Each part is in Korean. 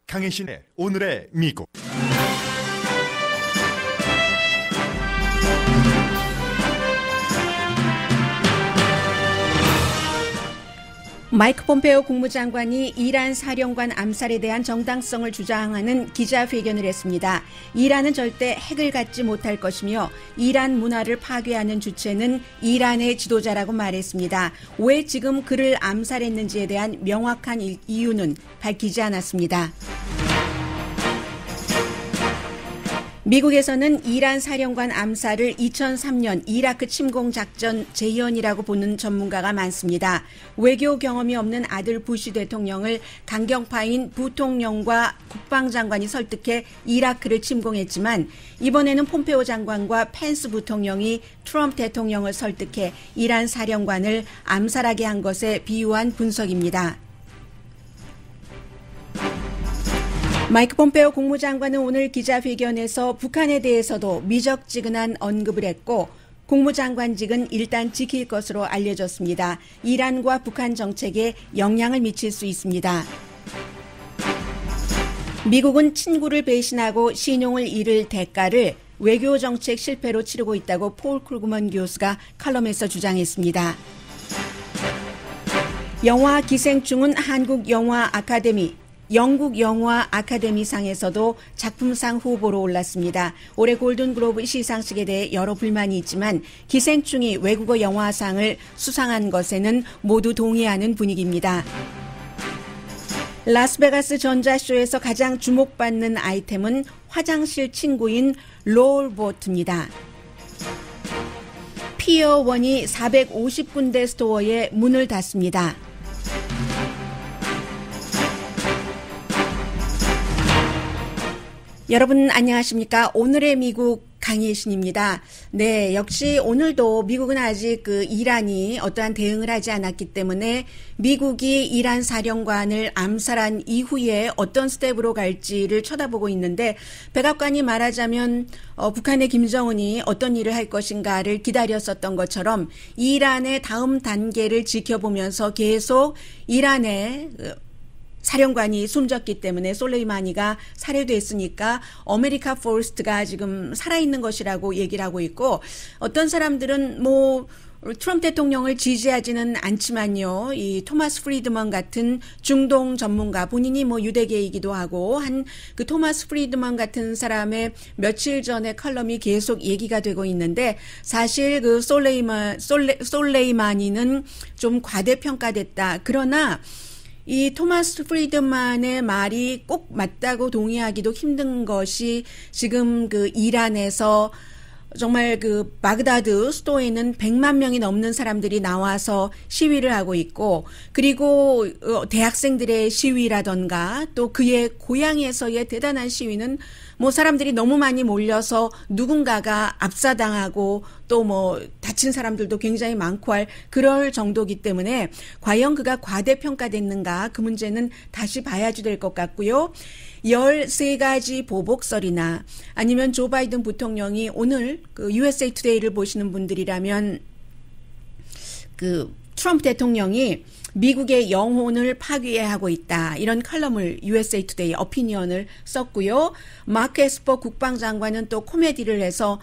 강혜신의 오늘의 미국. 마이크 폼페오 국무장관이 이란 사령관 암살에 대한 정당성을 주장하는 기자회견을 했습니다. 이란은 절대 핵을 갖지 못할 것이며 이란 문화를 파괴하는 주체는 이란의 지도자라고 말했습니다. 왜 지금 그를 암살했는지에 대한 명확한 이유는 밝히지 않았습니다. 미국에서는 이란 사령관 암살을 2003년 이라크 침공 작전 재현이라고 보는 전문가가 많습니다. 외교 경험이 없는 아들 부시 대통령을 강경파인 부통령과 국방장관이 설득해 이라크를 침공했지만 이번에는 폼페오 장관과 펜스 부통령이 트럼프 대통령을 설득해 이란 사령관을 암살하게 한 것에 비유한 분석입니다. 마이크 폼페오 국무장관은 오늘 기자회견에서 북한에 대해서도 미적지근한 언급을 했고 국무장관직은 일단 지킬 것으로 알려졌습니다. 이란과 북한 정책에 영향을 미칠 수 있습니다. 미국은 친구를 배신하고 신용을 잃을 대가를 외교 정책 실패로 치르고 있다고 폴 크루그먼 교수가 칼럼에서 주장했습니다. 영화 기생충은 영국 영화 아카데미상에서도 작품상 후보로 올랐습니다. 올해 골든글로브 시상식에 대해 여러 불만이 있지만 기생충이 외국어 영화상을 수상한 것에는 모두 동의하는 분위기입니다. 라스베가스 전자쇼에서 가장 주목받는 아이템은 화장실 친구인 롤보트입니다. 피어 1이 450군데 스토어에 문을 닫습니다. 여러분 안녕하십니까? 오늘의 미국 강혜신입니다. 네, 역시 오늘도 미국은 아직 이란이 어떠한 대응을 하지 않았기 때문에 미국이 이란 사령관을 암살한 이후에 어떤 스텝으로 갈지를 쳐다보고 있는데 백악관이 말하자면 북한의 김정은이 어떤 일을 할 것인가를 기다렸었던 것처럼 이란의 다음 단계를 지켜보면서 계속 이란의 사령관이 숨졌기 때문에 솔레이마니가 살해됐으니까 아메리카 포스트가 지금 살아있는 것이라고 얘기를 하고 있고 어떤 사람들은 트럼프 대통령을 지지하지는 않지만요. 이 토마스 프리드먼 같은 중동 전문가 본인이 유대계이기도 하고 한 그 토마스 프리드먼 같은 사람의 며칠 전에 컬럼이 계속 얘기가 되고 있는데 사실 그 솔레이마니는 좀 과대평가됐다. 그러나 이 토마스 프리드만의 말이 꼭 맞다고 동의하기도 힘든 것이 지금 이란에서 정말 바그다드 수도에는 100만 명이 넘는 사람들이 나와서 시위를 하고 있고 그리고 대학생들의 시위라던가 또 그의 고향에서의 대단한 시위는 사람들이 너무 많이 몰려서 누군가가 압사당하고 또 다친 사람들도 굉장히 많고 그럴 정도이기 때문에 과연 그가 과대평가됐는가 그 문제는 다시 봐야지 될 것 같고요. 13가지 보복설이나 아니면 조 바이든 부통령이 오늘 USA 투데이를 보시는 분들이라면 트럼프 대통령이 미국의 영혼을 파괴하고 있다. 이런 칼럼을 USA 투데이 어피니언을 썼고요. 마크 에스퍼 국방장관은 또 코미디를 해서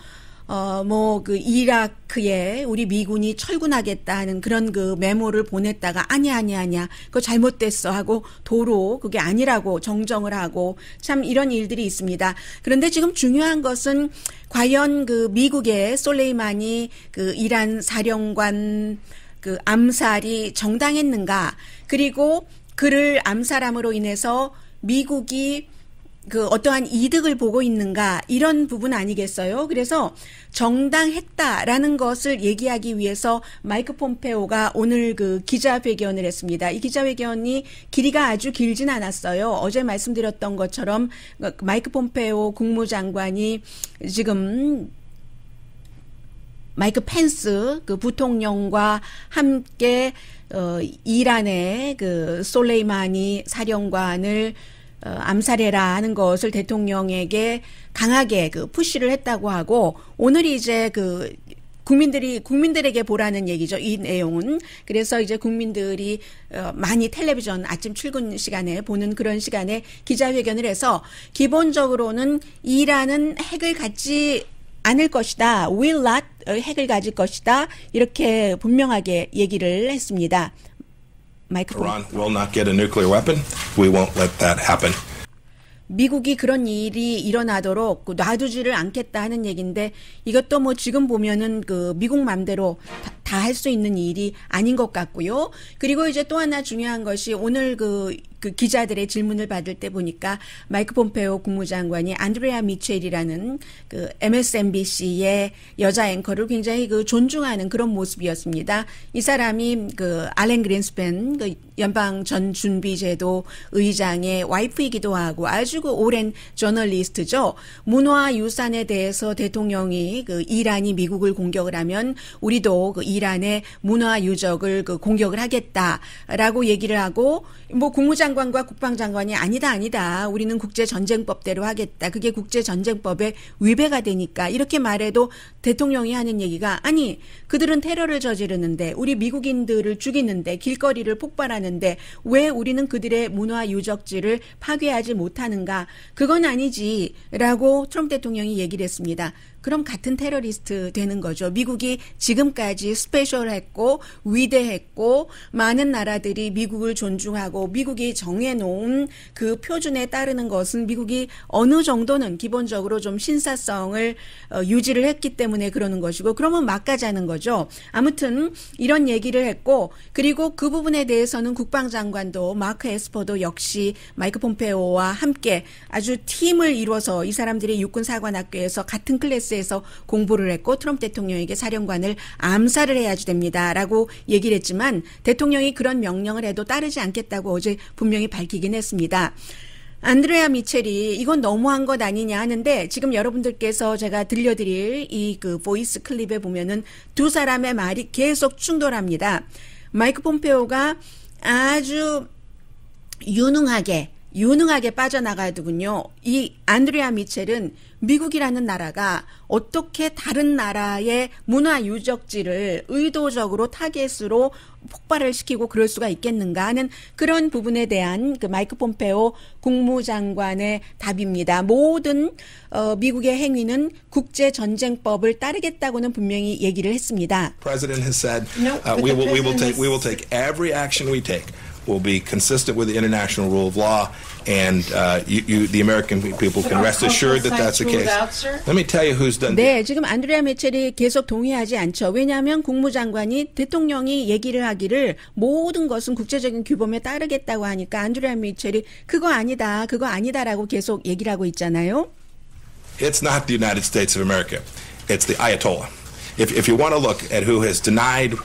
이라크에 우리 미군이 철군하겠다 하는 그런 메모를 보냈다가 아니야. 그거 잘못됐어 하고 도로 그게 아니라고 정정을 하고 참 이런 일들이 있습니다. 그런데 지금 중요한 것은 과연 미국의 솔레이마니 이란 사령관 암살이 정당했는가 그리고 그를 암살함으로 인해서 미국이 어떠한 이득을 보고 있는가 이런 부분 아니겠어요? 그래서 정당했다라는 것을 얘기하기 위해서 마이크 폼페오가 오늘 기자회견을 했습니다. 이 기자회견이 길이가 아주 길진 않았어요. 어제 말씀드렸던 것처럼 마이크 폼페오 국무장관이 지금 마이크 펜스 부통령과 함께 이란의 솔레이마니 사령관을 암살해라 하는 것을 대통령에게 강하게 푸시를 했다고 하고 오늘 이제 국민들에게 보라는 얘기죠. 이 내용은. 그래서 이제 국민들이 많이 텔레비전 아침 출근 시간에 보는 그런 시간에 기자회견을 해서 기본적으로는 이란은 핵을 갖지 않을 것이다. will not 핵을 가질 것이다. 이렇게 분명하게 얘기를 했습니다. 마이크 Iran will not get a nuclear weapon. We won't let that happen. 미국이 그런 일이 일어나도록 놔두지를 않겠다 하는 얘기인데 이것도 뭐 지금 보면은 그 미국 맘대로 다 할 수 있는 일이 아닌 것 같고요. 그리고 이제 또 하나 중요한 것이 오늘 그 기자들의 질문을 받을 때 보니까 마이크 폼페오 국무장관이 안드레아 미첼이라는 그 MSNBC의 여자 앵커를 굉장히 그 존중하는 그런 모습이었습니다. 이 사람이 그 알렌 그린스팬 그 연방 전 준비제도 의장의 와이프이기도 하고 아주 그 오랜 저널리스트죠. 문화 유산에 대해서 대통령이 그 이란이 미국을 공격을 하면 우리도 그 이란의 문화 유적을 그 공격을 하겠다라고 얘기를 하고 뭐 국무장관과 국방장관이 아니다. 우리는 국제전쟁법대로 하겠다. 그게 국제전쟁법에 위배가 되니까 이렇게 말해도 대통령이 하는 얘기가 아니 그들은 테러를 저지르는데 우리 미국인들을 죽이는데 길거리를 폭발하는데 왜 우리는 그들의 문화 유적지를 파괴하지 못하는가. 그건 아니지라고 트럼프 대통령이 얘기를 했습니다. 그럼 같은 테러리스트 되는 거죠. 미국이 지금까지 스페셜했고 위대했고 많은 나라들이 미국을 존중하고 미국이 정해놓은 그 표준에 따르는 것은 미국이 어느 정도는 기본적으로 좀 신사성을 유지를 했기 때문에 그러는 것이고 그러면 막가자는 거죠. 아무튼 이런 얘기를 했고 그리고 그 부분에 대해서는 국방장관도 마크 에스퍼도 역시 마이크 폼페오와 함께 아주 팀을 이뤄서 이 사람들이 육군사관학교에서 같은 클래스에서 공부를 했고 트럼프 대통령에게 사령관을 암살을 해야지 됩니다라고 얘기를 했지만 대통령이 그런 명령을 해도 따르지 않겠다고 어제 분명히 밝히긴 했습니다. 안드레아 미첼이 이건 너무한 것 아니냐 하는데 지금 여러분들께서 제가 들려드릴 이 그 보이스 클립에 보면은 두 사람의 말이 계속 충돌합니다. 마이크 폼페오가 아주 유능하게 빠져나가더군요. 이 안드레아 미첼은 미국이라는 나라가 어떻게 다른 나라의 문화 유적지를 의도적으로 타겟으로 폭발을 시키고 그럴 수가 있겠는가 하는 그런 부분에 대한 그 마이크 폼페오 국무장관의 답입니다. 모든 미국의 행위는 국제전쟁법을 따르겠다고는 분명히 얘기를 했습니다. President has said we will take every action we take. will be consistent with the international rule of law, and the American people can rest assured that that's the case. Let me tell you who's done. 네, 지금 안드레아 미첼이 계속 동의하지 않죠. 왜냐하면 국무장관이 대통령이 얘기를 하기를 모든 것은 국제적인 규범에 따르겠다고 하니까 안드레아 미첼이 그거 아니다라고 계속 얘기를 하고 있잖아요. It's not the United States of America. It's the Ayatollah. If you want to look at who has denied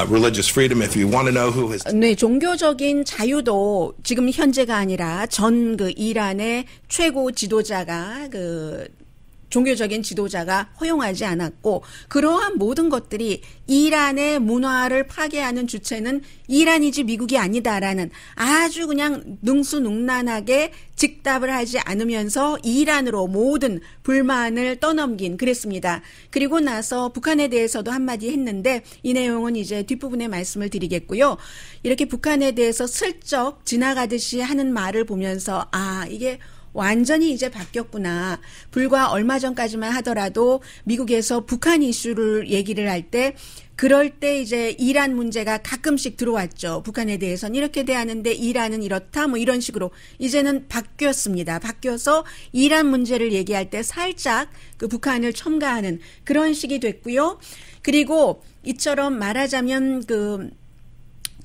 religious freedom, if you want to know who has. 네, 종교적인 자유도 지금 현재가 아니라 전 그 이란의 최고 지도자가 종교적인 지도자가 허용하지 않았고 그러한 모든 것들이 이란의 문화를 파괴하는 주체는 이란이지 미국이 아니다라는 아주 그냥 능수능란하게 즉답을 하지 않으면서 이란으로 모든 불만을 떠넘긴 그랬습니다. 그리고 나서 북한에 대해서도 한마디 했는데 이 내용은 이제 뒷부분에 말씀을 드리겠고요. 이렇게 북한에 대해서 슬쩍 지나가듯이 하는 말을 보면서 이게 완전히 이제 바뀌었구나. 불과 얼마 전까지만 하더라도 미국에서 북한 이슈를 얘기를 할 때 그럴 때 이제 이란 문제가 가끔씩 들어왔죠. 북한에 대해서는 이렇게 대하는데 이란은 이렇다 뭐 이런 식으로 이제는 바뀌었습니다. 바뀌어서 이란 문제를 얘기할 때 살짝 그 북한을 첨가하는 그런 식이 됐고요. 그리고 이처럼 말하자면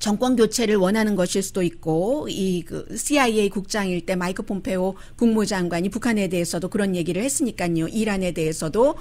정권 교체를 원하는 것일 수도 있고 CIA 국장일 때 마이크 폼페오 국무장관이 북한에 대해서도 그런 얘기를 했으니까요. 이란에 대해서도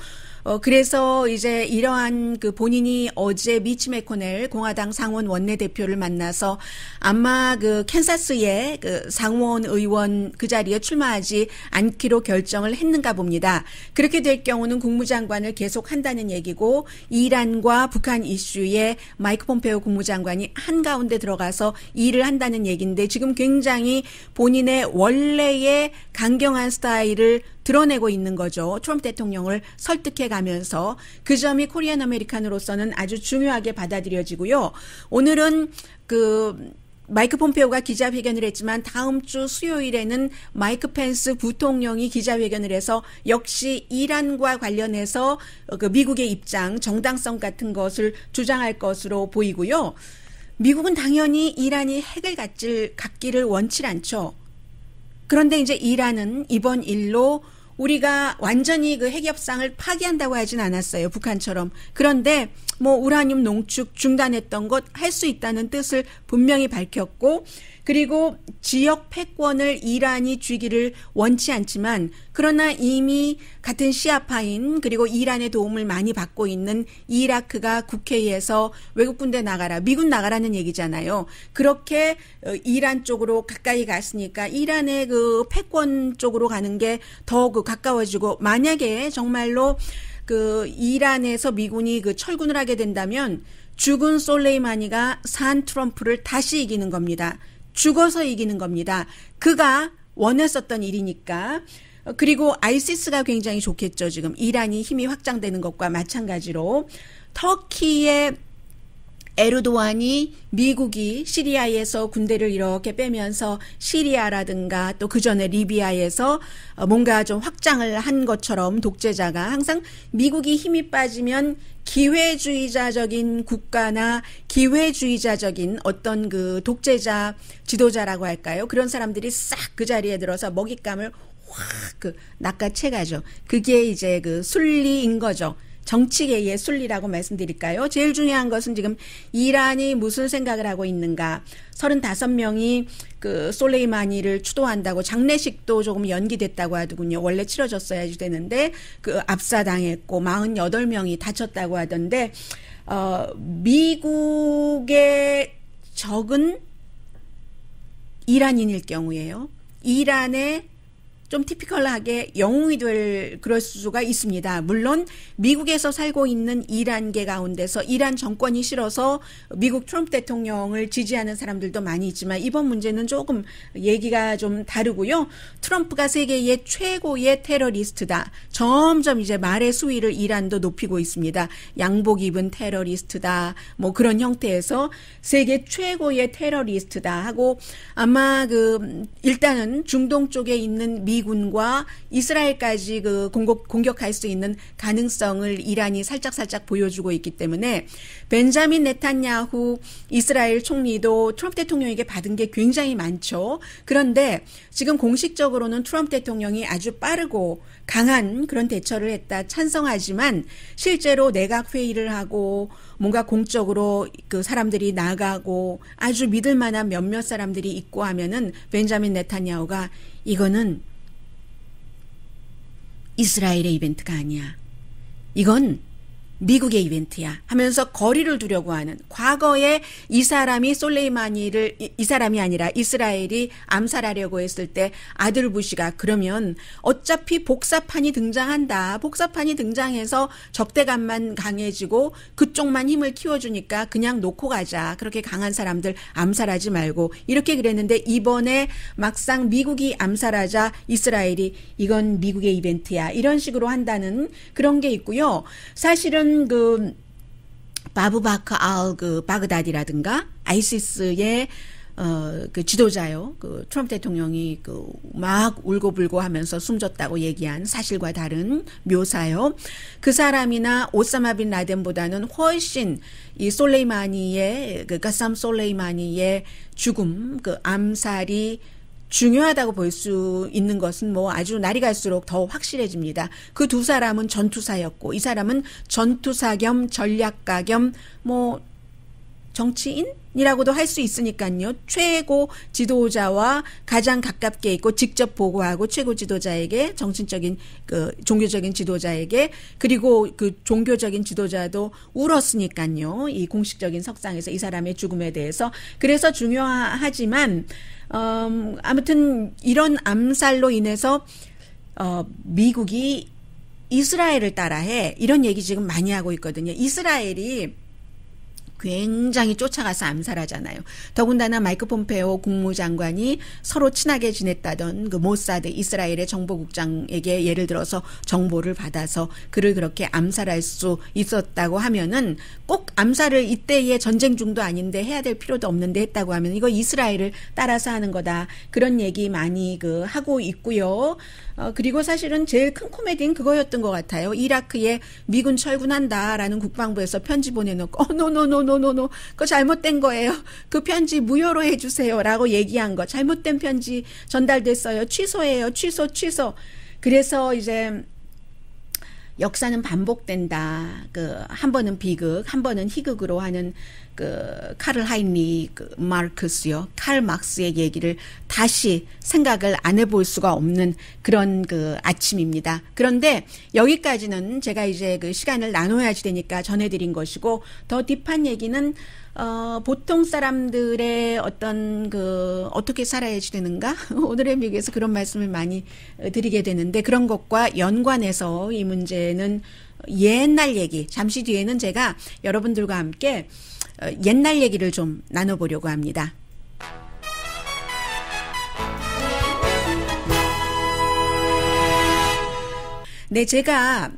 그래서 이제 이러한 본인이 어제 미치 매코넬 공화당 상원 원내대표를 만나서 아마 캔사스의 상원 의원 그 자리에 출마하지 않기로 결정을 했는가 봅니다. 그렇게 될 경우는 국무장관을 계속 한다는 얘기고 이란과 북한 이슈에 마이크 폼페오 국무장관이 한가운데 들어가서 일을 한다는 얘기인데 지금 굉장히 본인의 원래의 강경한 스타일을 드러내고 있는 거죠. 트럼프 대통령을 설득해 가면서 그 점이 코리안 아메리칸으로서는 아주 중요하게 받아들여지고요. 오늘은 마이크 폼페오가 기자회견을 했지만 다음 주 수요일에는 마이크 펜스 부통령이 기자회견을 해서 역시 이란과 관련해서 미국의 입장, 정당성 같은 것을 주장할 것으로 보이고요. 미국은 당연히 이란이 핵을 갖기를 원치 않죠. 그런데 이제 이란은 이번 일로 우리가 완전히 그 핵 협상을 파기한다고 하진 않았어요. 북한처럼. 그런데 뭐 우라늄 농축 중단했던 것 할 수 있다는 뜻을 분명히 밝혔고, 그리고 지역 패권을 이란이 쥐기를 원치 않지만 그러나 이미 같은 시아파인 그리고 이란의 도움을 많이 받고 있는 이라크가 국회에서 외국 군대 나가라, 미군 나가라는 얘기잖아요. 그렇게 이란 쪽으로 가까이 갔으니까 이란의 그 패권 쪽으로 가는 게 더 가까워지고, 만약에 정말로 이란에서 미군이 철군을 하게 된다면 죽은 솔레이마니가 산 트럼프를 다시 이기는 겁니다. 죽어서 이기는 겁니다. 그가 원했었던 일이니까. 그리고 아이시스가 굉장히 좋겠죠. 지금 이란이 힘이 확장되는 것과 마찬가지로 터키의 에르도안이 미국이 시리아에서 군대를 이렇게 빼면서 시리아라든가 또 그전에 리비아에서 뭔가 좀 확장을 한 것처럼 독재자가 항상 미국이 힘이 빠지면 기회주의자적인 국가나 기회주의자적인 어떤 독재자 지도자라고 할까요? 그런 사람들이 싹 그 자리에 들어서 먹잇감을 확 낚아채 가죠. 그게 이제 순리인 거죠. 정치계의 순리라고 말씀드릴까요? 제일 중요한 것은 지금 이란이 무슨 생각을 하고 있는가. 35명이 솔레이마니를 추도한다고 장례식도 조금 연기됐다고 하더군요. 원래 치러졌어야지 되는데 압사당했고 48명이 다쳤다고 하던데 미국의 적은 이란인일 경우에요. 이란의 좀 티피컬하게 영웅이 그럴 수가 있습니다. 물론 미국에서 살고 있는 이란계 가운데서 이란 정권이 싫어서 미국 트럼프 대통령을 지지하는 사람들도 많이 있지만 이번 문제는 조금 얘기가 좀 다르고요. 트럼프가 세계의 최고의 테러리스트다. 점점 이제 말의 수위를 이란도 높이고 있습니다. 양복 입은 테러리스트다. 뭐 그런 형태에서 세계 최고의 테러리스트다 하고, 아마 일단은 중동 쪽에 있는 미군과 이스라엘까지 공격할 수 있는 가능성을 이란이 살짝 보여주고 있기 때문에 벤자민 네탄야후 이스라엘 총리도 트럼프 대통령에게 받은 게 굉장히 많죠. 그런데 지금 공식적으로는 트럼프 대통령이 아주 빠르고 강한 그런 대처를 했다 찬성하지만, 실제로 내각 회의를 하고 뭔가 공적으로 사람들이 나가고 아주 믿을 만한 몇몇 사람들이 있고 하면은 벤자민 네탄야후가 이거는 이스라엘의 이벤트가 아니야, 이건 미국의 이벤트야 하면서 거리를 두려고 하는, 과거에 이 사람이 솔레이마니를, 이 사람이 아니라 이스라엘이 암살하려고 했을 때 아들 부시가 그러면 어차피 복사판이 등장한다. 복사판이 등장해서 적대감만 강해지고 그쪽만 힘을 키워주니까 그냥 놓고 가자. 그렇게 강한 사람들 암살하지 말고, 이렇게 그랬는데 이번에 막상 미국이 암살하자 이스라엘이 이건 미국의 이벤트야 이런 식으로 한다는 그런 게 있고요. 사실은 바브바크 바그다디라든가 아이시스의 지도자요. 트럼프 대통령이 막 울고불고 하면서 숨졌다고 얘기한 사실과 다른 묘사요. 그 사람이나 오사마 빈 라덴보다는 훨씬 이 솔레이마니의 가삼 솔레이마니의 죽음, 암살이 중요하다고 볼 수 있는 것은 뭐 아주 날이 갈수록 더 확실해집니다. 그 두 사람은 전투사였고 이 사람은 전투사 겸 전략가 겸 뭐 정치인이라고도 할 수 있으니까요. 최고 지도자와 가장 가깝게 있고 직접 보고하고 최고 지도자에게 정신적인 종교적인 지도자에게, 그리고 종교적인 지도자도 울었으니까요. 이 공식적인 석상에서 이 사람의 죽음에 대해서. 그래서 중요하지만 아무튼 이런 암살로 인해서 미국이 이스라엘을 따라해 이런 얘기 지금 많이 하고 있거든요. 이스라엘이 굉장히 쫓아가서 암살하잖아요. 더군다나 마이크 폼페오 국무장관이 서로 친하게 지냈다던 그 모사드 이스라엘의 정보국장에게 예를 들어서 정보를 받아서 그를 그렇게 암살할 수 있었다고 하면은 꼭 암살을 이때의 전쟁 중도 아닌데 해야 될 필요도 없는데 했다고 하면 이거 이스라엘을 따라서 하는 거다. 그런 얘기 많이 하고 있고요. 그리고 사실은 제일 큰 코미디는 그거였던 것 같아요. 이라크에 미군 철군한다라는 국방부에서 편지 보내놓고 노노노노노노 그거 잘못된 거예요. 그 편지 무효로 해주세요라고 얘기한 거. 잘못된 편지 전달됐어요. 취소해요. 취소. 그래서 이제 역사는 반복된다. 한 번은 비극, 한 번은 희극으로 하는 카를 하인리 마르크스요. 칼 막스의 얘기를 다시 생각을 안 해볼 수가 없는 그런 아침입니다. 그런데 여기까지는 제가 이제 시간을 나눠야지 되니까 전해드린 것이고 더 딥한 얘기는 보통 사람들의 어떤 어떻게 살아야지 되는가? 오늘의 미국에서 그런 말씀을 많이 드리게 되는데 그런 것과 연관해서 이 문제는 옛날 얘기, 잠시 뒤에는 제가 여러분들과 함께 옛날 얘기를 좀 나눠보려고 합니다. 네, 제가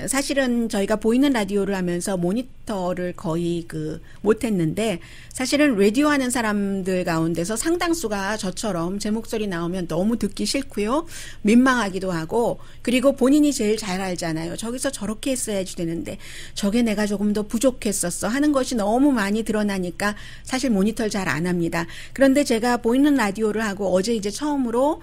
사실은 저희가 보이는 라디오를 하면서 모니터를 거의 못했는데 사실은 라디오 하는 사람들 가운데서 상당수가 저처럼 제 목소리 나오면 너무 듣기 싫고요. 민망하기도 하고 그리고 본인이 제일 잘 알잖아요. 저기서 저렇게 했어야지 되는데 저게 내가 조금 더 부족했었어 하는 것이 너무 많이 드러나니까 사실 모니터를 잘 안 합니다. 그런데 제가 보이는 라디오를 하고 어제 이제 처음으로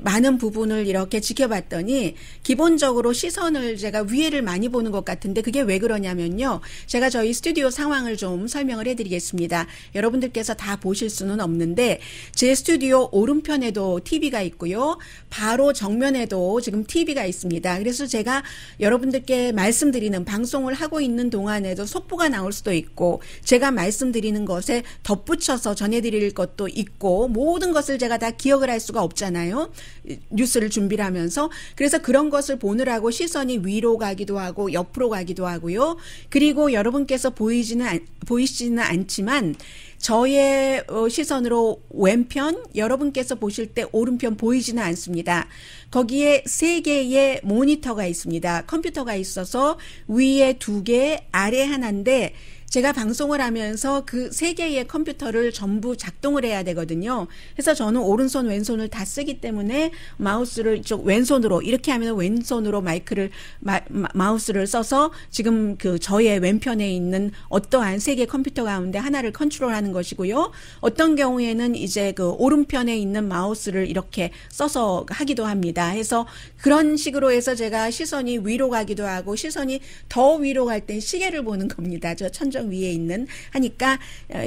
많은 부분을 이렇게 지켜봤더니 기본적으로 시선을 제가 위에를 많이 보는 것 같은데 그게 왜 그러냐면요. 제가 저희 스튜디오 상황을 좀 설명을 해드리겠습니다. 여러분들께서 다 보실 수는 없는데 제 스튜디오 오른편에도 TV가 있고요. 바로 정면에도 지금 TV가 있습니다. 그래서 제가 여러분들께 말씀드리는 방송을 하고 있는 동안에도 속보가 나올 수도 있고 제가 말씀드리는 것에 덧붙여서 전해드릴 것도 있고 모든 것을 제가 다 기억을 할 수가 없잖아요. 뉴스를 준비를 하면서 그래서 그런 것을 보느라고 시선이 위로 가기도 하고 옆으로 가기도 하고요. 그리고 여러분께서 보이시지는 않지만 저의 시선으로 왼편 여러분께서 보실 때 오른편 보이지는 않습니다. 거기에 3개의 모니터가 있습니다. 컴퓨터가 있어서 위에 2개 아래 하나인데 제가 방송을 하면서 그 3개의 컴퓨터를 전부 작동을 해야 되거든요. 그래서 저는 오른손 왼손을 다 쓰기 때문에 마우스를 이쪽 왼손으로 이렇게 하면 왼손으로 마우스를 써서 지금 저의 왼편에 있는 어떠한 3개 컴퓨터 가운데 하나를 컨트롤하는 것이고요. 어떤 경우에는 이제 오른편에 있는 마우스를 이렇게 써서 하기도 합니다. 해서 그런 식으로 해서 제가 시선이 위로 가기도 하고 시선이 더 위로 갈 땐 시계를 보는 겁니다. 저 천정 위에 있는 하니까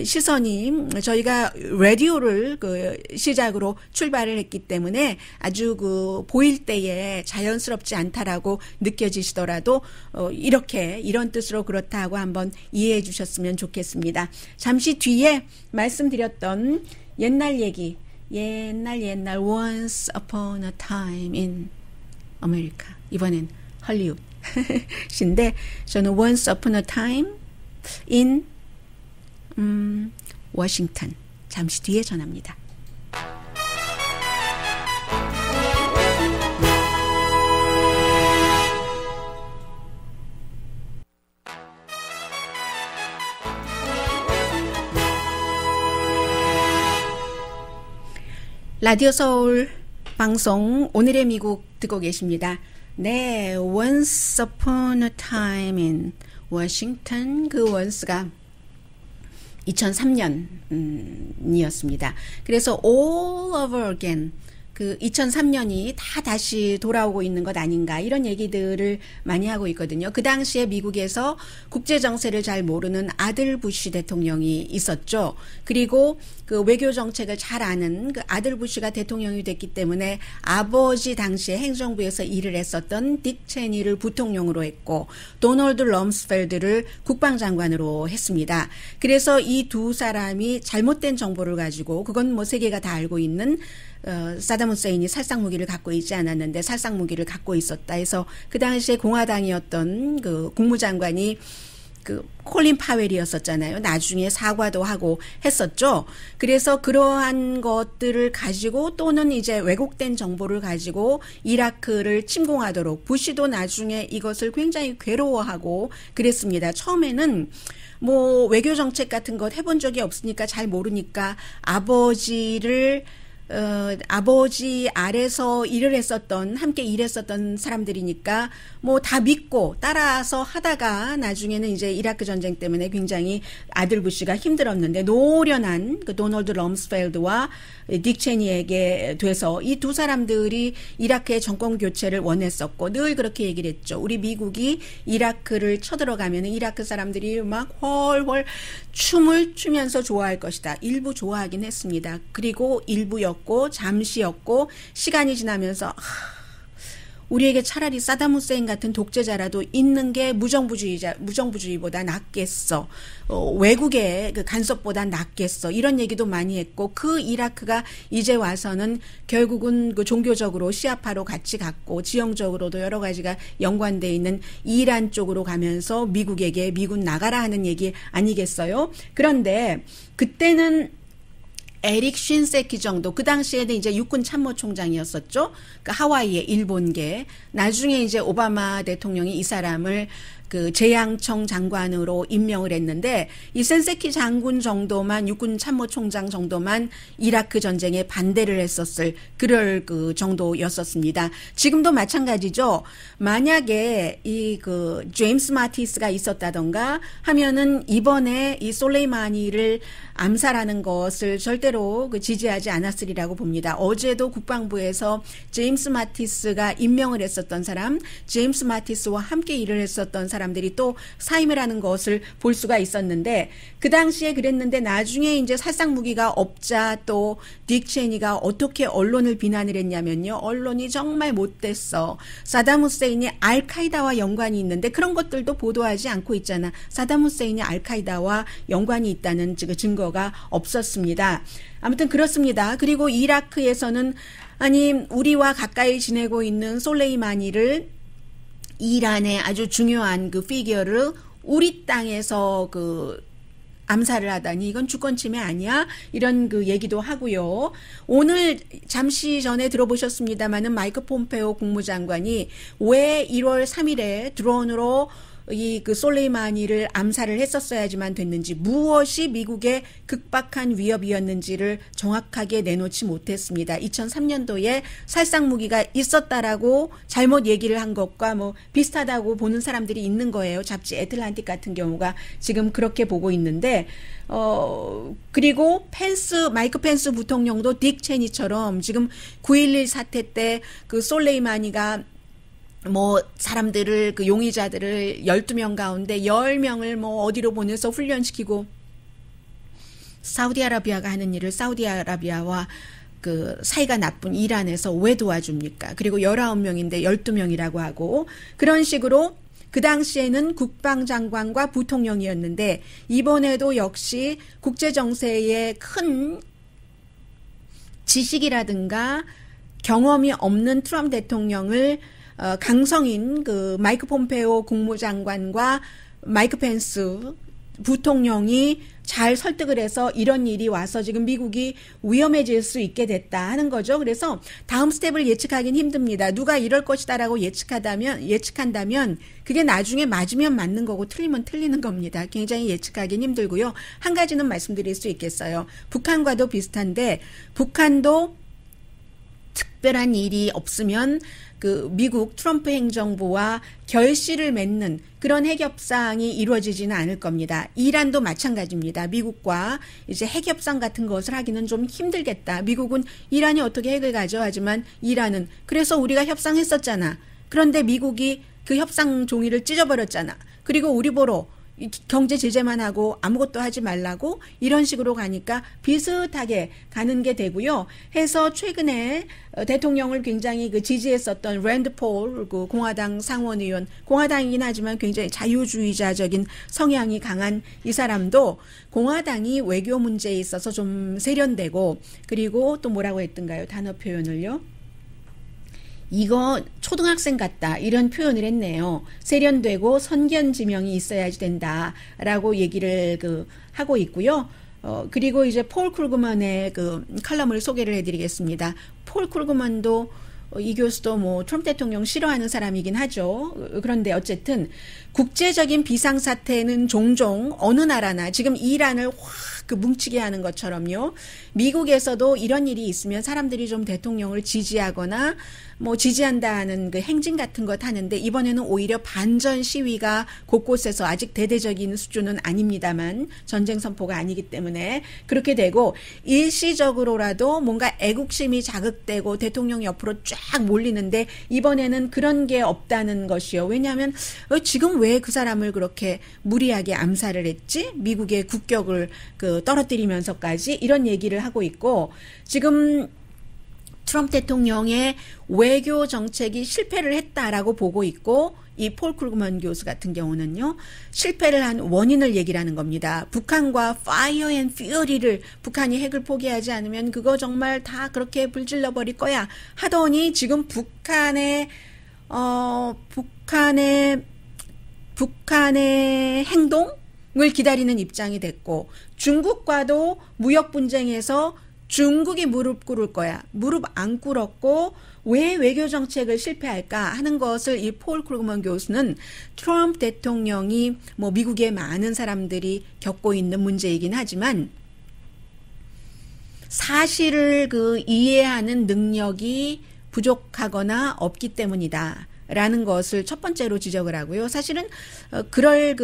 시선이 저희가 라디오를 시작으로 출발을 했기 때문에 아주 보일 때에 자연스럽지 않다라고 느껴지시더라도 이렇게 이런 뜻으로 그렇다 하고 한번 이해해 주셨으면 좋겠습니다. 잠시 뒤에 말씀드렸던 옛날 얘기 옛날 Once Upon a Time in America 이번엔 헐리우드 인데 저는 Once Upon a Time in 워싱턴 잠시 뒤에 전합니다. 라디오 서울 방송 오늘의 미국 듣고 계십니다. 네, Once Upon a Time in 워싱턴 그 once가 2003년이었습니다. 그래서 all over again 2003년이 다 다시 돌아오고 있는 것 아닌가 이런 얘기들을 많이 하고 있거든요. 그 당시에 미국에서 국제 정세를 잘 모르는 아들 부시 대통령이 있었죠. 그리고 외교 정책을 잘 아는 아들 부시가 대통령이 됐기 때문에 아버지 당시에 행정부에서 일을 했었던 딕 체니를 부통령으로 했고 도널드 럼스펠드를 국방장관으로 했습니다. 그래서 이 두 사람이 잘못된 정보를 가지고 그건 세계가 다 알고 있는 사담 후세인이 살상무기를 갖고 있지 않았는데 살상무기를 갖고 있었다 해서 그 당시에 공화당이었던 국무장관이 그 콜린 파웰이었었잖아요. 나중에 사과도 하고 했었죠. 그래서 그러한 것들을 가지고 또는 이제 왜곡된 정보를 가지고 이라크를 침공하도록 부시도 나중에 이것을 굉장히 괴로워하고 그랬습니다. 처음에는 뭐 외교 정책 같은 것 해본 적이 없으니까 잘 모르니까 아버지 아래서 일을 했었던, 함께 일했었던 사람들이니까 뭐 다 믿고 따라서 하다가 나중에는 이제 이라크 전쟁 때문에 굉장히 아들 부시가 힘들었는데 노련한 그 도널드 럼스펠드와 딕 체니에게 돼서 이 두 사람들이 이라크의 정권 교체를 원했었고 늘 그렇게 얘기를 했죠. 우리 미국이 이라크를 쳐들어가면 이라크 사람들이 막 헐헐 춤을 추면서 좋아할 것이다. 일부 좋아하긴 했습니다. 그리고 일부였고 잠시였고 시간이 지나면서 우리에게 차라리 사담 후세인 같은 독재자라도 있는 게 무정부주의보다 낫겠어. 외국의 그 간섭보다 낫겠어. 이런 얘기도 많이 했고 그 이라크가 이제 와서는 결국은 그 종교적으로 시아파로 같이 갔고 지형적으로도 여러 가지가 연관돼 있는 이란 쪽으로 가면서 미국에게 미군 나가라 하는 얘기 아니겠어요? 그런데 그때는 에릭 쉰세키 정도, 그 당시에는 이제 육군 참모총장이었었죠. 그 하와이의 일본계. 나중에 이제 오바마 대통령이 이 사람을 그 재향청 장관으로 임명을 했는데 이 센세키 장군 정도만 육군 참모총장 정도만 이라크 전쟁에 반대를 했었을 그럴 그 정도였었습니다. 지금도 마찬가지죠. 만약에 이 그 제임스 마티스가 있었다던가 하면은 이번에 이 솔레이마니를 암살하는 것을 절대로 그 지지하지 않았으리라고 봅니다. 어제도 국방부에서 제임스 마티스가 임명을 했었던 사람, 제임스 마티스와 함께 일을 했었던 사람들이 또 사임을 하는 것을 볼 수가 있었는데 그 당시에 그랬는데 나중에 이제 살상 무기가 없자 또 딕 체니가 어떻게 언론을 비난을 했냐면요. 언론이 정말 못됐어. 사담 후세인이 알카이다와 연관이 있는데 그런 것들도 보도하지 않고 있잖아. 사담 후세인이 알카이다와 연관이 있다는 증거가 없었습니다. 아무튼 그렇습니다. 그리고 이라크에서는 아니 우리와 가까이 지내고 있는 솔레이마니를 이란의 아주 중요한 그 피규어를 우리 땅에서 그 암살을 하다니 이건 주권 침해 아니야? 이런 그 얘기도 하고요. 오늘 잠시 전에 들어보셨습니다마는 마이크 폼페오 국무장관이 왜 1월 3일에 드론으로 이 그 솔레이마니를 암살을 했었어야지만 됐는지 무엇이 미국의 극박한 위협이었는지를 정확하게 내놓지 못했습니다. 2003년도에 살상 무기가 있었다라고 잘못 얘기를 한 것과 뭐 비슷하다고 보는 사람들이 있는 거예요. 잡지 애틀란틱 같은 경우가 지금 그렇게 보고 있는데 그리고 마이크 펜스 부통령도 딕 체니처럼 지금 9.11 사태 때 그 솔레이마니가 뭐 사람들을 그 용의자들을 12명 가운데 10명을 뭐 어디로 보내서 훈련시키고 사우디아라비아가 하는 일을 사우디아라비아와 그 사이가 나쁜 이란에서 왜 도와줍니까? 그리고 19명인데 12명이라고 하고 그런 식으로 그 당시에는 국방장관과 부통령이었는데 이번에도 역시 국제정세에 큰 지식이라든가 경험이 없는 트럼프 대통령을 강성인 그 마이크 폼페오 국무장관과 마이크 펜스 부통령이 잘 설득을 해서 이런 일이 와서 지금 미국이 위험해질 수 있게 됐다 하는 거죠. 그래서 다음 스텝을 예측하기는 힘듭니다. 누가 이럴 것이다라고 예측한다면 그게 나중에 맞으면 맞는 거고 틀리면 틀리는 겁니다. 굉장히 예측하기는 힘들고요. 한 가지는 말씀드릴 수 있겠어요. 북한과도 비슷한데 북한도 특별한 일이 없으면 그 미국 트럼프 행정부와 결실을 맺는 그런 핵협상이 이루어지지는 않을 겁니다. 이란도 마찬가지입니다. 미국과 이제 핵협상 같은 것을 하기는 좀 힘들겠다. 미국은 이란이 어떻게 핵을 가져하지만 이란은 그래서 우리가 협상했었잖아. 그런데 미국이 그 협상 종이를 찢어버렸잖아. 그리고 우리 보러 경제 제재만 하고 아무것도 하지 말라고 이런 식으로 가니까 비슷하게 가는 게 되고요. 해서 최근에 대통령을 굉장히 그 지지했었던 랜드 폴 그 공화당 상원의원, 공화당이긴 하지만 굉장히 자유주의자적인 성향이 강한 이 사람도 공화당이 외교 문제에 있어서 좀 세련되고 그리고 또 뭐라고 했던가요? 단어 표현을요. 이거 초등학생 같다 이런 표현을 했네요. 세련되고 선견지명이 있어야지 된다라고 얘기를 하고 있고요. 그리고 이제 폴 크루그먼의 칼럼을 소개를 해드리겠습니다. 폴 크루그먼도 이 교수도 뭐 트럼프 대통령 싫어하는 사람이긴 하죠. 그런데 어쨌든 국제적인 비상사태는 종종 어느 나라나 지금 이란을 확 뭉치게 하는 것처럼요. 미국에서도 이런 일이 있으면 사람들이 좀 대통령을 지지하거나 뭐 지지한다는 행진 같은 것 하는데 이번에는 오히려 반전 시위가 곳곳에서 아직 대대적인 수준은 아닙니다만 전쟁 선포가 아니기 때문에 그렇게 되고 일시적으로라도 뭔가 애국심이 자극되고 대통령 옆으로 쫙 몰리는데 이번에는 그런 게 없다는 것이요. 왜냐하면 지금 왜 그 사람을 그렇게 무리하게 암살을 했지? 미국의 국격을 떨어뜨리면서까지 이런 얘기를 하고 있고 지금 트럼프 대통령의 외교 정책이 실패를 했다라고 보고 있고 이 폴 크루그먼 교수 같은 경우는요. 실패를 한 원인을 얘기를 하는 겁니다. 북한과 fire and fury를 북한이 핵을 포기하지 않으면 그거 정말 다 그렇게 불질러 버릴 거야 하더니 지금 북한의 행동을 기다리는 입장이 됐고 중국과도 무역 분쟁에서 중국이 무릎 꿇을 거야. 무릎 안 꿇었고 왜 외교 정책을 실패할까 하는 것을 이 폴 크루그먼 교수는 트럼프 대통령이 뭐 미국의 많은 사람들이 겪고 있는 문제이긴 하지만 사실을 이해하는 능력이 부족하거나 없기 때문이다. 라는 것을 첫 번째로 지적을 하고요. 사실은 그럴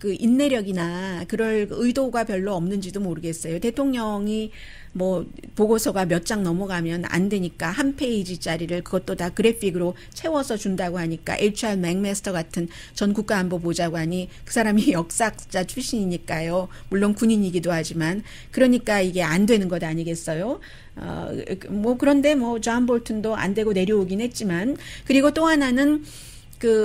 인내력이나 그럴 의도가 별로 없는지도 모르겠어요. 대통령이 뭐 보고서가 몇 장 넘어가면 안 되니까 한 페이지짜리를 그것도 다 그래픽으로 채워서 준다고 하니까 HR 맥메스터 같은 전 국가안보보좌관이 그 사람이 역사자 출신이니까요. 물론 군인이기도 하지만 그러니까 이게 안 되는 것 아니겠어요? 뭐 그런데 뭐 존 볼튼도 안 되고 내려오긴 했지만 그리고 또 하나는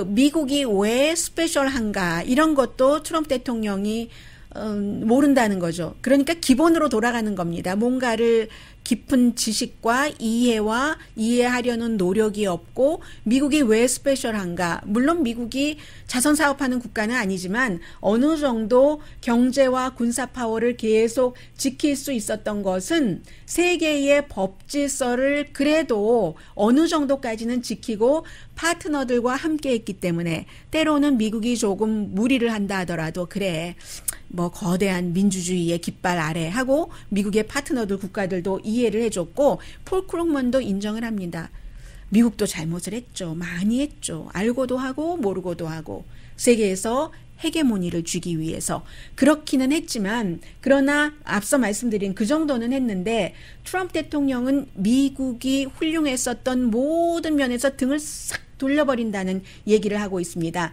미국이 왜 스페셜한가 이런 것도 트럼프 대통령이 모른다는 거죠. 그러니까 기본으로 돌아가는 겁니다. 뭔가를 깊은 지식과 이해하려는 노력이 없고 미국이 왜 스페셜한가. 물론 미국이 자선 사업하는 국가는 아니지만 어느 정도 경제와 군사 파워를 계속 지킬 수 있었던 것은 세계의 법 질서를 그래도 어느 정도까지는 지키고 파트너들과 함께 했기 때문에 때로는 미국이 조금 무리를 한다 하더라도 그래 뭐 거대한 민주주의의 깃발 아래 하고 미국의 파트너들 국가들도 이해를 해줬고 폴 크루그먼도 인정을 합니다. 미국도 잘못을 했죠. 많이 했죠. 알고도 하고 모르고도 하고 세계에서 헤게모니를 쥐기 위해서 그렇기는 했지만 그러나 앞서 말씀드린 그 정도는 했는데 트럼프 대통령은 미국이 훌륭했었던 모든 면에서 등을 싹 돌려버린다는 얘기를 하고 있습니다.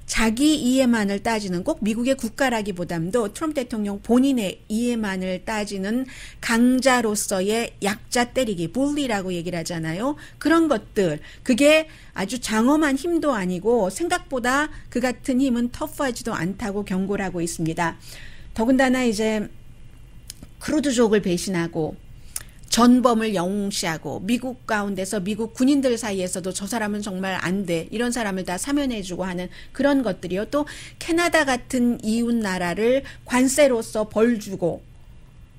자기 이해만을 따지는 꼭 미국의 국가라기보담도 트럼프 대통령 본인의 이해만을 따지는 강자로서의 약자 때리기, bully라고 얘기를 하잖아요. 그런 것들, 그게 아주 장엄한 힘도 아니고 생각보다 그 같은 힘은 터프하지도 않다고 경고를 하고 있습니다. 더군다나 이제 크루드족을 배신하고 전범을 영웅시하고 미국 가운데서 미국 군인들 사이에서도 저 사람은 정말 안 돼. 이런 사람을 다 사면해주고 하는 그런 것들이요. 또 캐나다 같은 이웃 나라를 관세로서 벌 주고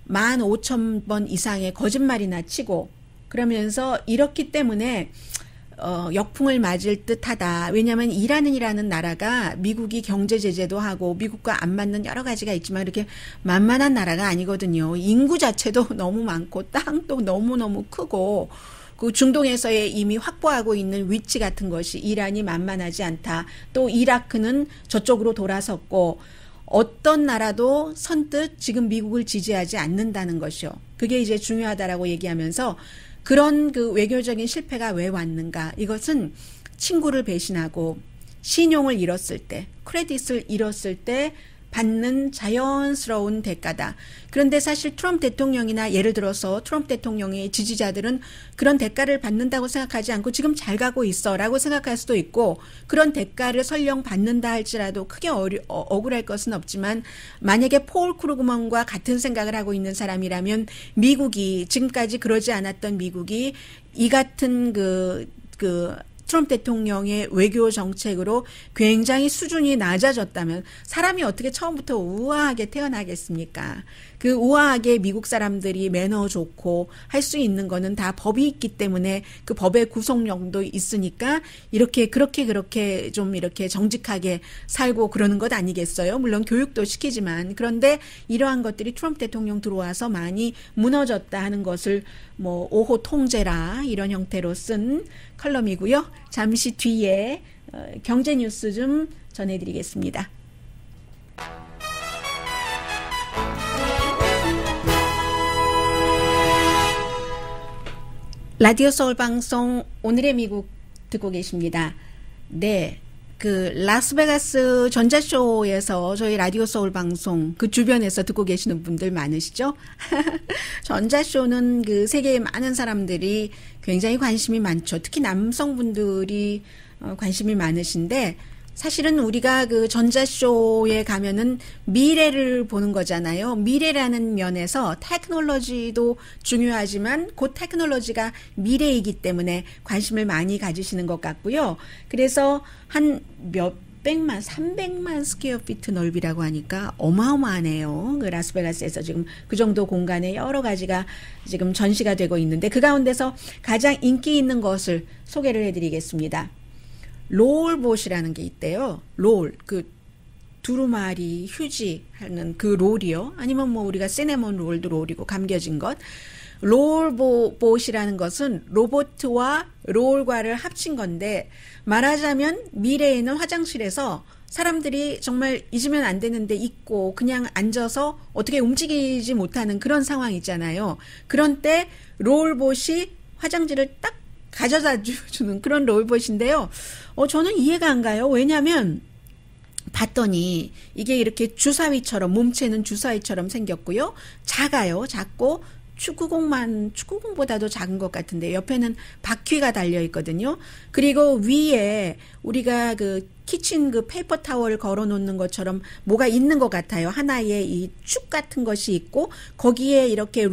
15,000번 이상의 거짓말이나 치고 그러면서 이렇기 때문에 역풍을 맞을 듯하다. 왜냐하면 이란이라는 나라가 미국이 경제 제재도 하고 미국과 안 맞는 여러 가지가 있지만 이렇게 만만한 나라가 아니거든요. 인구 자체도 너무 많고 땅도 너무너무 크고 그 중동에서의 이미 확보하고 있는 위치 같은 것이 이란이 만만하지 않다. 또 이라크는 저쪽으로 돌아섰고 어떤 나라도 선뜻 지금 미국을 지지하지 않는다는 것이요. 그게 이제 중요하다라고 얘기하면서 그런 외교적인 실패가 왜 왔는가? 이것은 친구를 배신하고 신용을 잃었을 때, 크레딧을 잃었을 때 받는 자연스러운 대가다. 그런데 사실 트럼프 대통령이나 예를 들어서 트럼프 대통령의 지지자들은 그런 대가를 받는다고 생각하지 않고 지금 잘 가고 있어 라고 생각할 수도 있고 그런 대가를 설령 받는다 할지라도 크게 억울할 것은 없지만 만약에 폴 크루그먼과 같은 생각을 하고 있는 사람이라면 미국이 지금까지 그러지 않았던 미국이 이 같은 트럼프 대통령의 외교 정책으로 굉장히 수준이 낮아졌다면 사람이 어떻게 처음부터 우아하게 태어나겠습니까? 그 우아하게 미국 사람들이 매너 좋고 할 수 있는 거는 다 법이 있기 때문에 그 법의 구속력도 있으니까 그렇게 좀 이렇게 정직하게 살고 그러는 것 아니겠어요? 물론 교육도 시키지만 그런데 이러한 것들이 트럼프 대통령 들어와서 많이 무너졌다 하는 것을 뭐 오호 통제라 이런 형태로 쓴 컬럼이고요. 잠시 뒤에 경제 뉴스 좀 전해드리겠습니다. 라디오 서울 방송 오늘의 미국 듣고 계십니다. 네. 라스베가스 전자쇼에서 저희 라디오 서울 방송 그 주변에서 듣고 계시는 분들 많으시죠? 전자쇼는 세계의 많은 사람들이 굉장히 관심이 많죠. 특히 남성분들이 관심이 많으신데 사실은 우리가 전자쇼에 가면은 미래를 보는 거잖아요. 미래라는 면에서 테크놀로지도 중요하지만 그 테크놀로지가 미래이기 때문에 관심을 많이 가지시는 것 같고요. 그래서 한 몇백만, 300만 스퀘어 피트 넓이라고 하니까 어마어마하네요. 라스베가스에서 지금 그 정도 공간에 여러 가지가 지금 전시가 되고 있는데 그 가운데서 가장 인기 있는 것을 소개를 해드리겠습니다. 롤봇이라는 게 있대요. 두루마리 휴지 하는 그 롤이요. 아니면 뭐 우리가 시네몬 롤도 롤이고 감겨진 것. 롤봇이라는 것은 로봇과 롤과를 합친 건데 말하자면 미래에는 화장실에서 사람들이 정말 잊으면 안 되는데 잊고 그냥 앉아서 어떻게 움직이지 못하는 그런 상황 있잖아요. 그런 때 롤봇이 화장지를 딱 가져다 주는 그런 롤봇인데요. 저는 이해가 안 가요. 왜냐하면 봤더니 이게 이렇게 주사위처럼 몸체는 주사위처럼 생겼고요. 작아요. 작고 축구공보다도 작은 것 같은데 옆에는 바퀴가 달려 있거든요. 그리고 위에 우리가 키친 페이퍼 타월 걸어 놓는 것처럼 뭐가 있는 것 같아요. 하나의 이 축 같은 것이 있고 거기에 이렇게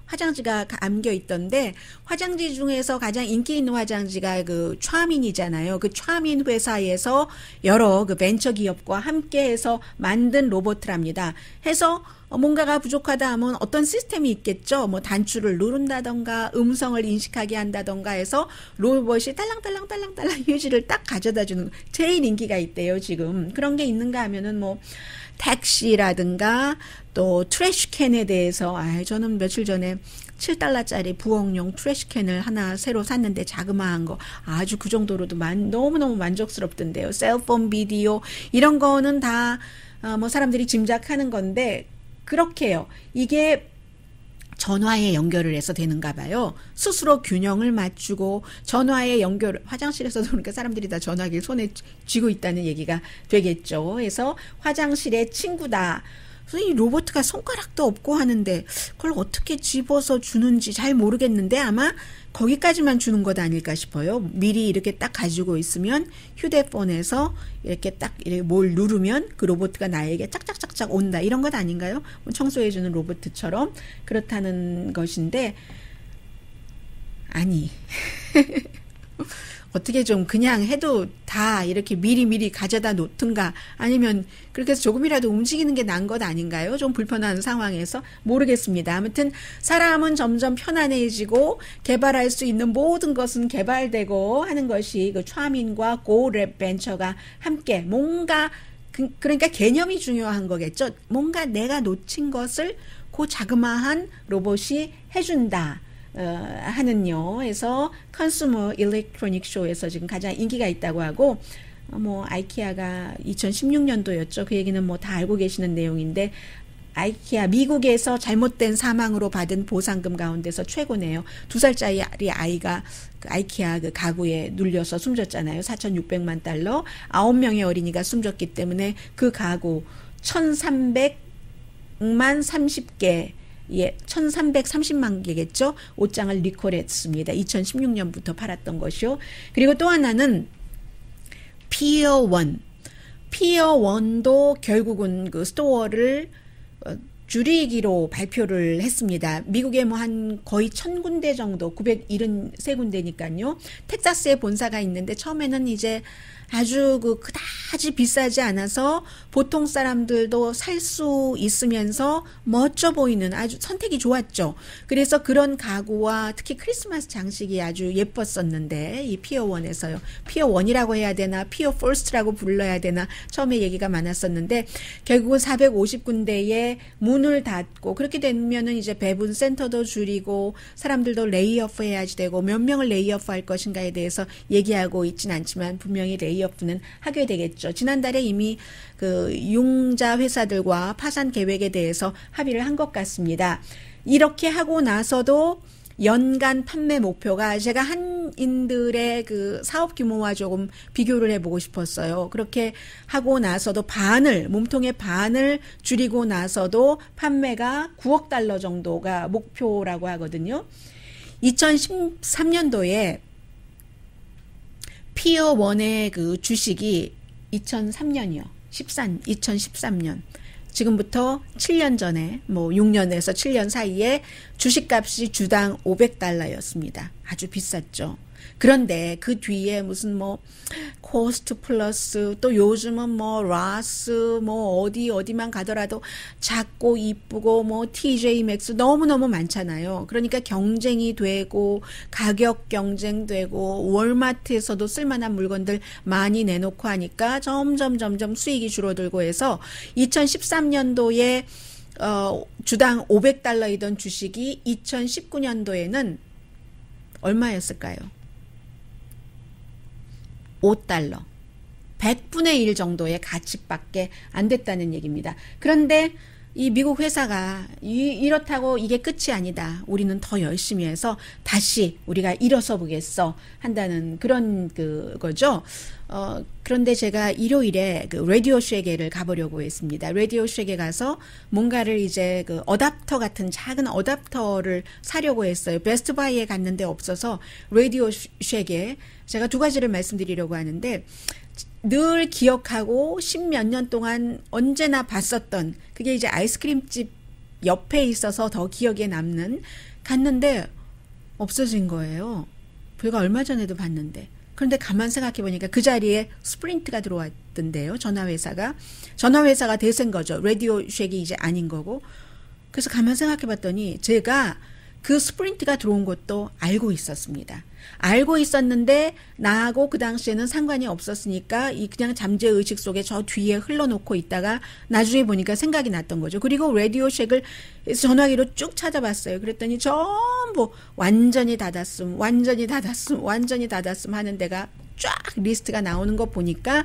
화장지가 감겨 있던데 화장지 중에서 가장 인기 있는 화장지가 촤민이잖아요. 그 촤민 회사에서 여러 벤처 기업과 함께해서 만든 로봇이랍니다. 해서 뭔가가 부족하다 하면 어떤 시스템이 있겠죠. 뭐 단추를 누른다던가 음성을 인식하게 한다던가 해서 로봇이 딸랑딸랑 휴지를 딱 가져다 주는 제일 인기가 있대요, 지금. 그런 게 있는가 하면은 뭐 택시라든가 또 트래시캔에 대해서 저는 며칠 전에 $7짜리 부엌용 트래시캔을 하나 새로 샀는데 자그마한 거 아주 그 정도로도 너무너무 만족스럽던데요. 셀폰 비디오 이런 거는 다 뭐 사람들이 짐작하는 건데 그렇게요. 이게 전화에 연결을 해서 되는가 봐요. 스스로 균형을 맞추고 전화에 화장실에서도 그러니까 사람들이 다 전화기를 손에 쥐고 있다는 얘기가 되겠죠. 그래서 화장실의 친구다. 이 로봇가 손가락도 없고 하는데 그걸 어떻게 집어서 주는지 잘 모르겠는데 아마 거기까지만 주는 것 아닐까 싶어요. 미리 이렇게 딱 가지고 있으면 휴대폰에서 이렇게 딱 뭘 누르면 그 로봇가 나에게 짝짝짝짝 온다. 이런 것 아닌가요? 청소해주는 로봇처럼 그렇다는 것인데 아니 어떻게 좀 그냥 해도 다 이렇게 미리 가져다 놓든가 아니면 그렇게 해서 조금이라도 움직이는 게 나은 것 아닌가요? 좀 불편한 상황에서 모르겠습니다. 아무튼 사람은 점점 편안해지고 개발할 수 있는 모든 것은 개발되고 하는 것이 촤민과 고랩 벤처가 함께 뭔가 그러니까 개념이 중요한 거겠죠. 뭔가 내가 놓친 것을 그 자그마한 로봇이 해준다. 하는요. 그래서 컨슈머 일렉트로닉 쇼에서 지금 가장 인기가 있다고 하고 뭐 아이키아가 2016년도였죠. 그 얘기는 뭐 다 알고 계시는 내용인데 아이키아 미국에서 잘못된 사망으로 받은 보상금 가운데서 최고네요. 2살짜리 아이가 아이키아 가구에 눌려서 숨졌잖아요. $4,600만. 9명의 어린이가 숨졌기 때문에 그 가구 1,300만 30개 1,330만 개겠죠. 옷장을 리콜했습니다. 2016년부터 팔았던 것이요. 그리고 또 하나는 피어 1. 피어 1도 결국은 그 스토어를 줄이기로 발표를 했습니다. 미국에 뭐 한 거의 1000군데 정도, 973군데니까요. 텍사스에 본사가 있는데 처음에는 이제 아주 그다지 비싸지 않아서 보통 사람들도 살 수 있으면서 멋져 보이는 아주 선택이 좋았죠. 그래서 그런 가구와 특히 크리스마스 장식이 아주 예뻤었는데 이 피어 1에서요. 피어 1이라고 해야 되나 피어 퍼스트라고 불러야 되나 처음에 얘기가 많았었는데 결국은 450군데에 문을 닫고 그렇게 되면은 이제 배분 센터도 줄이고 사람들도 레이오프 해야지 되고 몇 명을 레이오프 할 것인가에 대해서 얘기하고 있진 않지만 분명히 레이오프는 하게 되겠죠. 지난달에 이미 그 융자 회사들과 파산 계획에 대해서 합의를 한 것 같습니다. 이렇게 하고 나서도 연간 판매 목표가 제가 한인들의 그 사업 규모와 조금 비교를 해보고 싶었어요. 그렇게 하고 나서도 몸통의 반을 줄이고 나서도 판매가 9억 달러 정도가 목표라고 하거든요. 2013년도에 피어 1의 그 주식이 2003년이요. 2013년. 지금부터 7년 전에, 6년에서 7년 사이에 주식값이 주당 $500였습니다. 아주 비쌌죠. 그런데 그 뒤에 무슨 코스트 플러스 또 요즘은 라스 어디만 가더라도 작고 이쁘고 TJ 맥스 너무너무 많잖아요. 그러니까 경쟁이 되고 가격 경쟁되고 월마트에서도 쓸만한 물건들 많이 내놓고 하니까 점점 수익이 줄어들고 해서 2013년도에 주당 $500이던 주식이 2019년도에는 얼마였을까요? $5. 100분의 1 정도의 가치밖에 안 됐다는 얘기입니다. 그런데 이 미국 회사가 이렇다고 이게 끝이 아니다. 우리는 더 열심히 해서 다시 우리가 일어서 보겠어 한다는 그런 거죠. 그런데 제가 일요일에 그 라디오 쉐게를 가보려고 했습니다. 라디오 쉐게 가서 뭔가를 이제 그 어댑터 같은 작은 어댑터를 사려고 했어요. 베스트바이에 갔는데 없어서 라디오 쉐게 제가 두 가지를 말씀드리려고 하는데 늘 기억하고 10몇 년 동안 언제나 봤었던 그게 이제 아이스크림집 옆에 있어서 더 기억에 남는 갔는데 없어진 거예요. 불과 얼마 전에도 봤는데. 그런데 가만 생각해 보니까 그 자리에 스프린트가 들어왔던데요. 전화회사가 대세인 거죠. 라디오 쉑이 이제 아닌 거고. 그래서 가만 생각해 봤더니 제가 그 스프린트가 들어온 것도 알고 있었습니다. 알고 있었는데 나하고 그 당시에는 상관이 없었으니까 그냥 잠재의식 속에 저 뒤에 흘러놓고 있다가 나중에 보니까 생각이 났던 거죠. 그리고 라디오 쉑을 전화기로 쭉 찾아봤어요. 그랬더니 전부 완전히 닫았음 하는 데가 쫙 리스트가 나오는 거 보니까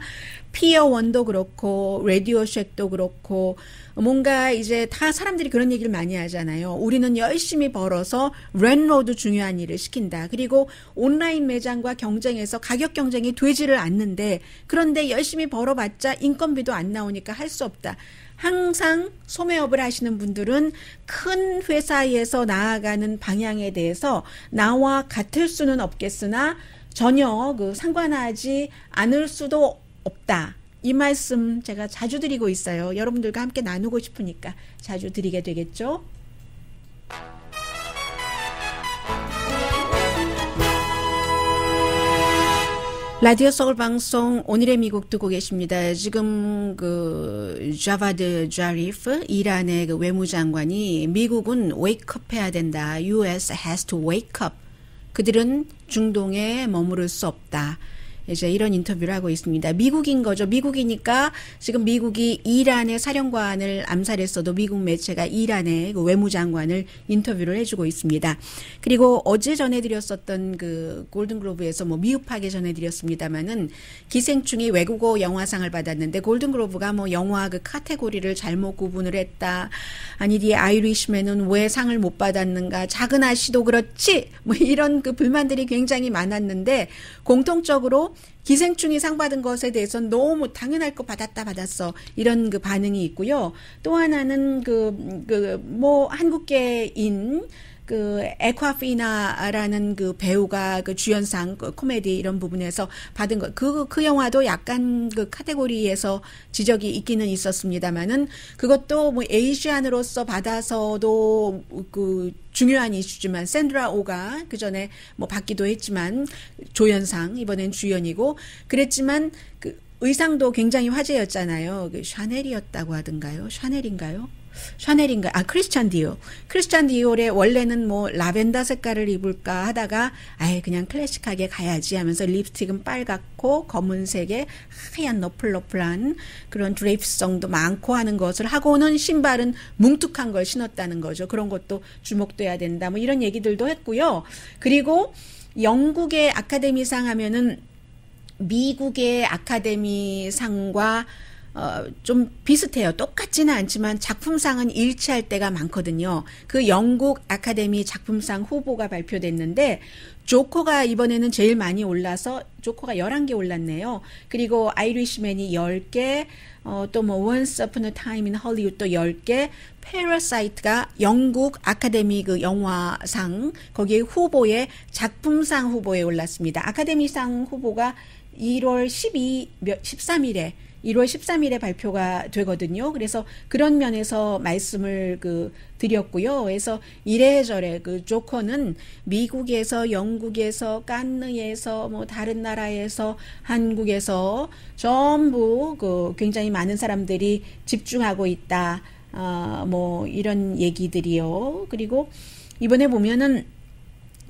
피어 1도 그렇고 라디오 쉑도 그렇고 뭔가 이제 다 사람들이 그런 얘기를 많이 하잖아요. 우리는 열심히 벌어서 렌로드 중요한 일을 시킨다. 그리고 온라인 매장과 경쟁해서 가격 경쟁이 되지를 않는데 그런데 열심히 벌어봤자 인건비도 안 나오니까 할 수 없다. 항상 소매업을 하시는 분들은 큰 회사에서 나아가는 방향에 대해서 나와 같을 수는 없겠으나 전혀 상관하지 않을 수도 없다. 이 말씀 제가 자주 드리고 있어요. 여러분들과 함께 나누고 싶으니까 자주 드리게 되겠죠. 라디오 서울 방송 오늘의 미국 듣고 계십니다. 지금 자바드 자리프 이란의 외무장관이 미국은 wake up 해야 된다. US has to wake up. 그들은 중동에 머무를 수 없다. 이제 이런 인터뷰를 하고 있습니다. 미국인 거죠. 미국이니까 지금 미국이 이란의 사령관을 암살했어도 미국 매체가 이란의 외무장관을 인터뷰를 해주고 있습니다. 그리고 어제 전해드렸었던 골든글로브에서 미흡하게 전해드렸습니다만은 기생충이 외국어 영화상을 받았는데 골든글로브가 영화 카테고리를 잘못 구분을 했다. 아니 디 아이리시맨은 왜 상을 못 받았는가. 작은 아씨도 그렇지. 이런 불만들이 굉장히 많았는데 공통적으로 기생충이 상 받은 것에 대해서는 너무 당연할 거 받았어. 이런 반응이 있고요. 또 하나는 한국계인 그 에콰피나라는 그 배우가 그 주연상 그 코미디 이런 부분에서 받은 거 그 영화도 약간 그 카테고리에서 지적이 있기는 있었습니다만은 그것도 뭐 에이시안으로서 받아서도 그 중요한 이슈지만 샌드라 오가 그 전에 뭐 받기도 했지만 조연상 이번엔 주연이고 그랬지만 그 의상도 굉장히 화제였잖아요. 그 샤넬이었다고 하던가요? 샤넬인가요? 크리스찬 디올. 크리스찬 디올의 원래는 뭐 라벤더 색깔을 입을까 하다가 아예 그냥 클래식하게 가야지 하면서 립스틱은 빨갛고 검은색에 하얀 너플너플한 그런 드레이프성도 많고 하는 것을 하고는 신발은 뭉툭한 걸 신었다는 거죠. 그런 것도 주목돼야 된다. 뭐 이런 얘기들도 했고요. 그리고 영국의 아카데미상 하면은 미국의 아카데미상과 좀 비슷해요. 똑같지는 않지만 작품상은 일치할 때가 많거든요. 그 영국 아카데미 작품상 후보가 발표됐는데 조커가 이번에는 제일 많이 올라서 조커가 11개 올랐네요. 그리고 아이리시맨이 10개, 또 뭐 Once Upon a Time in Hollywood 또 10개, 패러사이트가 영국 아카데미 그 영화상 거기에 후보에 작품상 후보에 올랐습니다. 아카데미상 후보가 1월 13일에 발표가 되거든요. 그래서 그런 면에서 말씀을 드렸고요. 그래서 이래저래 그 조커는 미국에서, 영국에서, 깐느에서, 뭐 다른 나라에서, 한국에서 전부 굉장히 많은 사람들이 집중하고 있다. 뭐 이런 얘기들이요. 그리고 이번에 보면은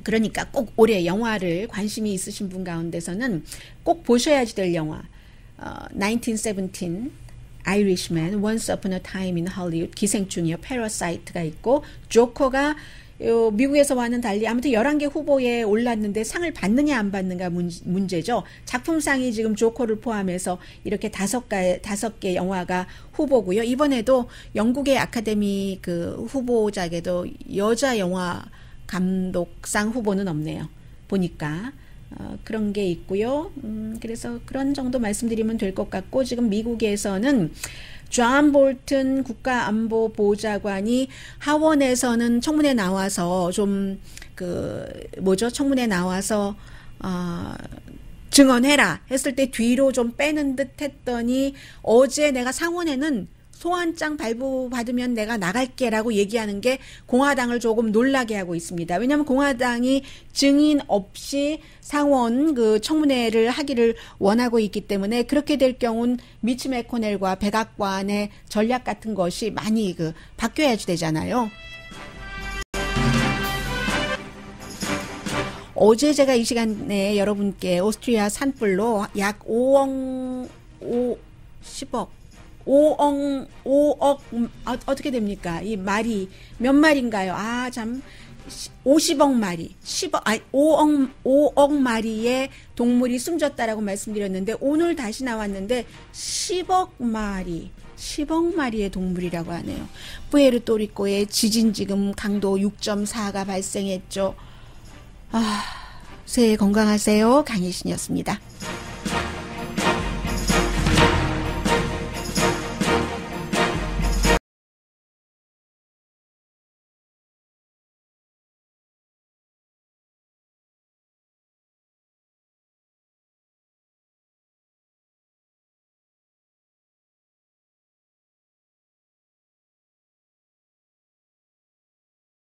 그러니까 꼭 올해 영화를 관심이 있으신 분 가운데서는 꼭 보셔야지 될 영화 1917, 아이리시맨, Once Upon a Time in Hollywood, 기생충이요, 패러사이트가 있고 조커가 미국에서와는 달리 아무튼 11개 후보에 올랐는데 상을 받느냐 안 받는가 문제죠. 작품상이 지금 조커를 포함해서 이렇게 5개 영화가 후보고요. 이번에도 영국의 아카데미 그 후보작에도 여자 영화 감독상 후보는 없네요. 보니까 그런 게 있고요. 그래서 그런 정도 말씀드리면 될 것 같고 지금 미국에서는 존 볼튼 국가안보보좌관이 하원에서는 청문회 나와서 청문회 나와서 증언해라 했을 때 뒤로 좀 빼는 듯 했더니 어제 내가 상원에는 소환장 발부받으면 내가 나갈게라고 얘기하는 게 공화당을 조금 놀라게 하고 있습니다. 왜냐하면 공화당이 증인 없이 상원 청문회를 하기를 원하고 있기 때문에 그렇게 될 경우는 미치 매코넬과 백악관의 전략 같은 것이 많이 바뀌어야지 되잖아요. 어제 제가 이 시간에 여러분께 오스트리아 산불로 약 5억 어떻게 됩니까? 이 말이 몇 마리인가요? 50억 마리, 5억 마리의 동물이 숨졌다라고 말씀드렸는데 오늘 다시 나왔는데 10억 마리의 동물이라고 하네요. 푸에르토리코에 지진 지금 강도 6.4가 발생했죠. 새해 건강하세요. 강혜신이었습니다.